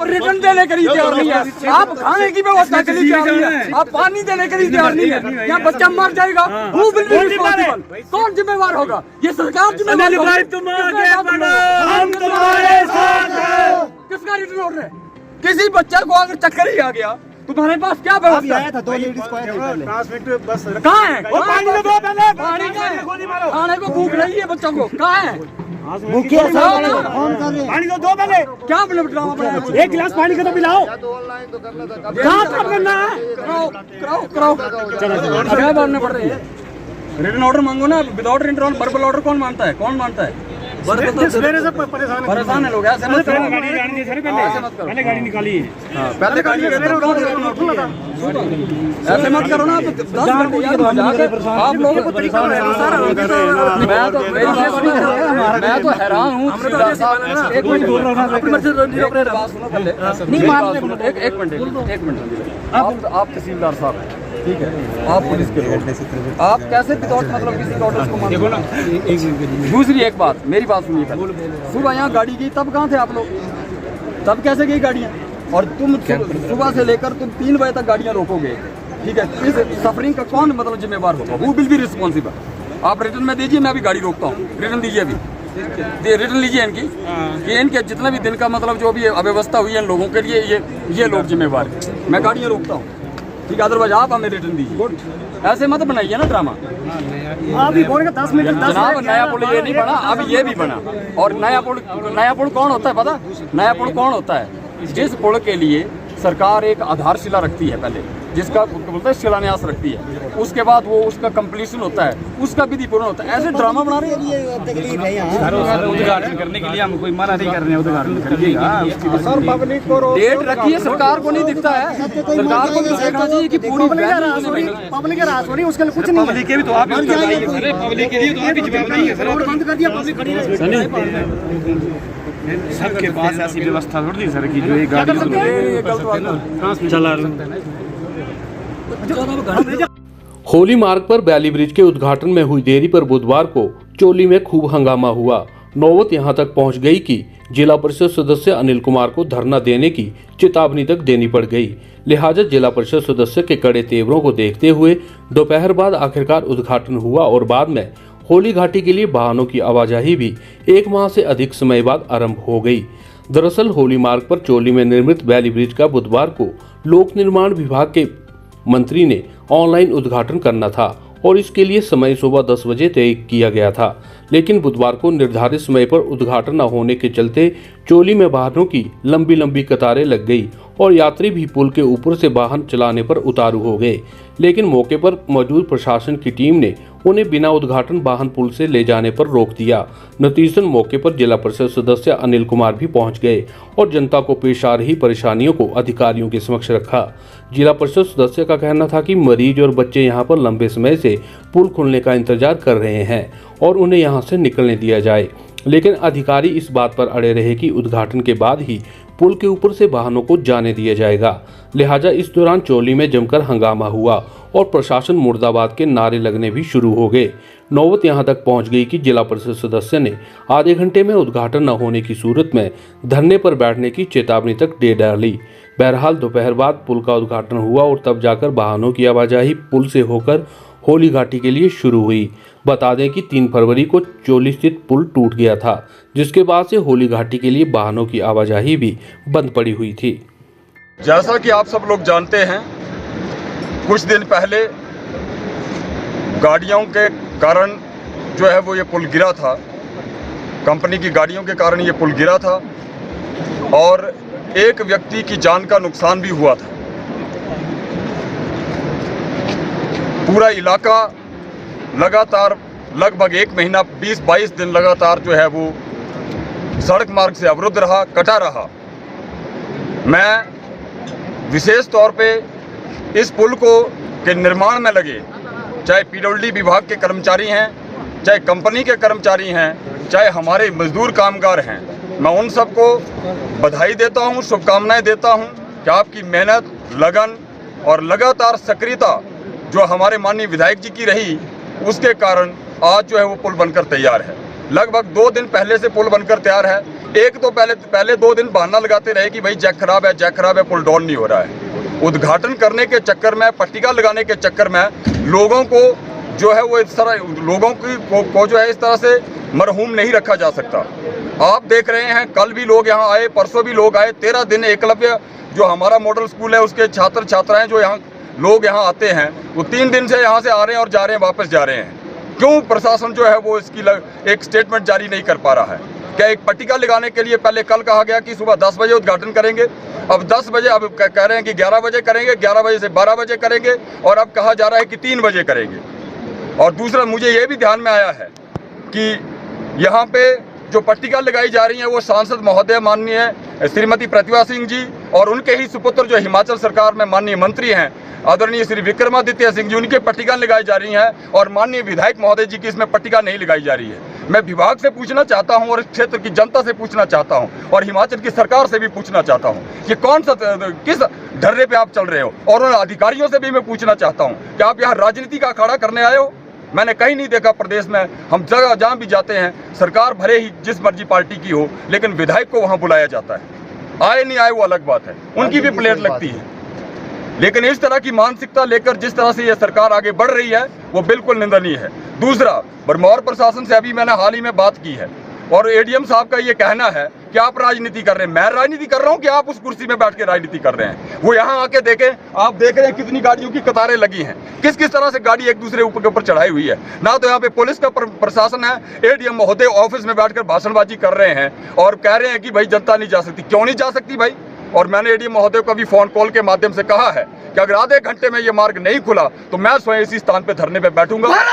Return देने के लिए तैयार नहीं है, आप खाने की व्यवस्था के लिए तैयार नहीं है, आप पानी देने के लिए तैयार नहीं है, यहाँ बच्चा मर जाएगा, Who will be responsible? कौन जिम्मेवार होगा? ये सरकार जिम्मेवार होगी। हम तुम्हारे साथ हैं। किसका रिटर्न ऑर्डर है? किसी बच्चे को अगर चक्कर ही आ गया तुम्हारे पास क्या व्यवस्था है? दो लेडीज को कहाँ है? पानी तो दो पहले। पानी कहाँ है? खाने को भूख रही है बच्चों को, कहाँ है? पानी तो दो पहले। क्या ड्रामा बनाया? एक गिलास पानी का तो पिलाओ। कहाँ काम करना है? कराओ अगर मानने पड़ रही है। रिटर्न ऑर्डर मांगो ना, without return order verbal order कौन मानता है? कौन मानता है? परेशान है लोग, ऐसे मत करो। पहले गाड़ी निकाली है। पहले गाड़ी ऐसे मत करो ना, 10 घंटे आप लोगों को तरीका है सारा। मैं तो हैरान हूँ। एक मिनट बोल रहा हूँ, एक मिनट। आप तहसीलदार साहब हैं, ठीक है, आप पुलिस के लोग, आप कैसे विदाउट मतलब किसी के ऑर्डर को मानते? दूसरी एक बात, मेरी बात सुनिए पहले। सुबह यहाँ गाड़ी गई तब कहाँ थे आप लोग? तब कैसे गई गाड़ियाँ? और तुम सुबह से लेकर तुम 3 बजे तक गाड़ियाँ रोकोगे, ठीक है? इस सफरिंग का कौन मतलब जिम्मेवार होगा? Who will be responsible? आप रिटर्न में दीजिए, मैं अभी गाड़ी रोकता हूँ। रिटर्न दीजिए अभी, रिटर्न लीजिए इनकी, कि इनके जितना भी दिन का मतलब जो भी अव्यवस्था हुई है इन लोगों के लिए, ये लोग जिम्मेवार हैं। मैं गाड़ियाँ रोकता हूँ, ठीक है? अदरवाइज आप हमें रिटर्न दीजिए। ऐसे मत बनाइए ना ड्रामा। अभी बोलेगा 10 मिनट। जनाब नया पुल ये नहीं बना, अब ये भी बना। और नया पुल कौन होता है पता? नया पुल कौन होता है? जिस पुल के लिए सरकार एक आधारशिला रखती है पहले, जिसका बोलते हैं शिलान्यास रखती है, उसके बाद वो उसका कंप्लीशन होता है, उसका विधि पूर्ण होता है। ऐसे ड्रामा बना रहे हैं। उद्घाटन करने के लिए हम कोई मना नहीं कर रहे हैं, उद्घाटन करिएगा। सर पब्लिक को डेट रखी है, सरकार को नहीं दिखता है। सरकार को भी देखना चाहिए कि पूरी पब्लिक का राज हो रही है, उसके लिए कुछ नहीं। पब्लिक के भी तो आप पब्लिक के लिए तो आप ही जवाब नहीं है सर। बंद कर दिया, पब्लिक खड़ी रही। सबके पास ऐसी व्यवस्था थोड़ी सर की जो एक गाड़ी चला होली मार्ग पर बैली ब्रिज के उद्घाटन में हुई देरी पर बुधवार को चोली में खूब हंगामा हुआ। नौबत यहां तक पहुंच गई कि जिला परिषद सदस्य अनिल कुमार को धरना देने की चेतावनी तक देनी पड़ गई। लिहाजा जिला परिषद सदस्य के कड़े तेवरों को देखते हुए दोपहर बाद आखिरकार उद्घाटन हुआ और बाद में होली घाटी के लिए वाहनों की आवाजाही भी 1 माह से अधिक समय बाद आरंभ हो गई। दरअसल होली मार्ग पर चोली में निर्मित बैली ब्रिज का बुधवार को लोक निर्माण विभाग के मंत्री ने ऑनलाइन उद्घाटन करना था और इसके लिए समय सुबह 10 बजे तय किया गया था, लेकिन बुधवार को निर्धारित समय पर उद्घाटन न होने के चलते चोली में वाहनों की लंबी लंबी कतारें लग गई और यात्री भी पुल के ऊपर से वाहन चलाने पर उतारू हो गए। लेकिन मौके पर मौजूद प्रशासन की टीम ने उन्हें बिना उद्घाटन वाहन पुल से ले जाने पर रोक दिया। नतीजतन मौके पर जिला परिषद सदस्य अनिल कुमार भी पहुंच गए और जनता को पेश आ रही परेशानियों को अधिकारियों के समक्ष रखा। जिला परिषद सदस्य का कहना था कि मरीज और बच्चे यहां पर लंबे समय से पुल खुलने का इंतजार कर रहे हैं और उन्हें यहां से निकलने दिया जाए, लेकिन अधिकारी इस बात पर अड़े रहे कि उद्घाटन के बाद ही पुल के ऊपर से वाहनों को जाने दिया जाएगा। लिहाजा इस दौरान चोली में जमकर हंगामा हुआ और प्रशासन मुर्दाबाद के नारे लगने भी शुरू हो गए। नौबत यहां तक पहुंच गई कि जिला परिषद सदस्य ने आधे घंटे में उद्घाटन न होने की सूरत में धरने पर बैठने की चेतावनी तक दे डाली। बहरहाल दोपहर बाद पुल का उद्घाटन हुआ और तब जाकर वाहनों की आवाजाही पुल से होकर होली घाटी के लिए शुरू हुई। बता दें कि 3 फरवरी को चोली स्थित पुल टूट गया था, जिसके बाद से होली घाटी के लिए वाहनों की आवाजाही भी बंद पड़ी हुई थी। जैसा कि आप सब लोग जानते हैं, कुछ दिन पहले गाड़ियों के कारण जो है वो ये पुल गिरा था, कंपनी की गाड़ियों के कारण ये पुल गिरा था और एक व्यक्ति की जान का नुकसान भी हुआ था। पूरा इलाका लगातार लगभग 1 महीना 20-22 दिन लगातार जो है वो सड़क मार्ग से अवरुद्ध रहा, कटा रहा। मैं विशेष तौर पे इस पुल को के निर्माण में लगे, चाहे पीडब्ल्यूडी विभाग के कर्मचारी हैं, चाहे कंपनी के कर्मचारी हैं, चाहे हमारे मजदूर कामगार हैं, मैं उन सबको बधाई देता हूं, शुभकामनाएं देता हूं कि आपकी मेहनत, लगन और लगातार सक्रियता जो हमारे माननीय विधायक जी की रही, उसके कारण आज जो है वो पुल बनकर तैयार है। लगभग 2 दिन पहले से पुल बनकर तैयार है। एक तो पहले 2 दिन बहाना लगाते रहे कि भाई जैक खराब है, पुल डाउन नहीं हो रहा है। उद्घाटन करने के चक्कर में, पट्टिका लगाने के चक्कर में लोगों को जो है वो इस तरह को जो है इस तरह से मरहूम नहीं रखा जा सकता। आप देख रहे हैं कल भी लोग यहाँ आए, परसों भी लोग आए। 13 दिन एकलव्य जो हमारा मॉडल स्कूल है उसके छात्र छात्राएं जो यहाँ लोग यहाँ आते हैं वो 3 दिन से यहाँ से आ रहे हैं और जा रहे हैं, वापस जा रहे हैं। क्यों प्रशासन जो है वो इसकी एक स्टेटमेंट जारी नहीं कर पा रहा है? क्या एक पट्टिका लगाने के लिए पहले कल कहा गया कि सुबह 10 बजे उद्घाटन करेंगे, अब 10 बजे, अब कह रहे हैं कि 11 बजे करेंगे, 11 बजे से 12 बजे करेंगे, और अब कहा जा रहा है कि 3 बजे करेंगे। और दूसरा मुझे ये भी ध्यान में आया है कि यहाँ पे जो पट्टिका लगाई जा रही है वो सांसद महोदय माननीय श्रीमती प्रतिभा सिंह जी और उनके ही सुपुत्र जो हिमाचल सरकार में माननीय मंत्री हैं आदरणीय श्री विक्रमादित्य सिंह जी, उनकी पट्टिका लगाई जा रही हैं और माननीय विधायक महोदय जी की इसमें पट्टिका नहीं लगाई जा रही है। मैं विभाग से पूछना चाहता हूं और इस क्षेत्र की जनता से पूछना चाहता हूं और हिमाचल की सरकार से भी पूछना चाहता हूं कि कौन सा, किस ढर्रे पे आप चल रहे हो, और उन अधिकारियों से भी मैं पूछना चाहता हूं कि आप यहाँ राजनीति का अखाड़ा करने आए हो? मैंने कहीं नहीं देखा प्रदेश में। हम जगह जहाँ भी जाते हैं, सरकार भले ही जिस मर्जी पार्टी की हो, लेकिन विधायक को वहाँ बुलाया जाता है। आए नहीं आए वो अलग बात है, उनकी भी प्लेट लगती है। लेकिन इस तरह की मानसिकता लेकर जिस तरह से ये सरकार आगे बढ़ रही है वो बिल्कुल निंदनीय है। दूसरा, भरमौर प्रशासन से अभी मैंने हाल ही में बात की है और एडीएम साहब का ये कहना है कि आप राजनीति कर रहे हैं। मैं राजनीति कर रहा हूं कि आप उस कुर्सी में बैठ के राजनीति कर रहे हैं? वो यहाँ आके देखें, आप देख रहे हैं कितनी गाड़ियों की कतारें लगी हैं, किस किस तरह से गाड़ी एक दूसरे के ऊपर चढ़ाई हुई है। ना तो यहाँ पे पुलिस का प्रशासन है, एडीएम महोदय ऑफिस में बैठकर भाषणबाजी कर रहे हैं और कह रहे हैं कि भाई जनता नहीं जा सकती। क्यों नहीं जा सकती भाई? और मैंने एडीएम महोदय को भी फोन कॉल के माध्यम से कहा है कि अगर आधे घंटे में ये मार्ग नहीं खुला तो मैं स्वयं इसी स्थान पे धरने पे बैठूंगा।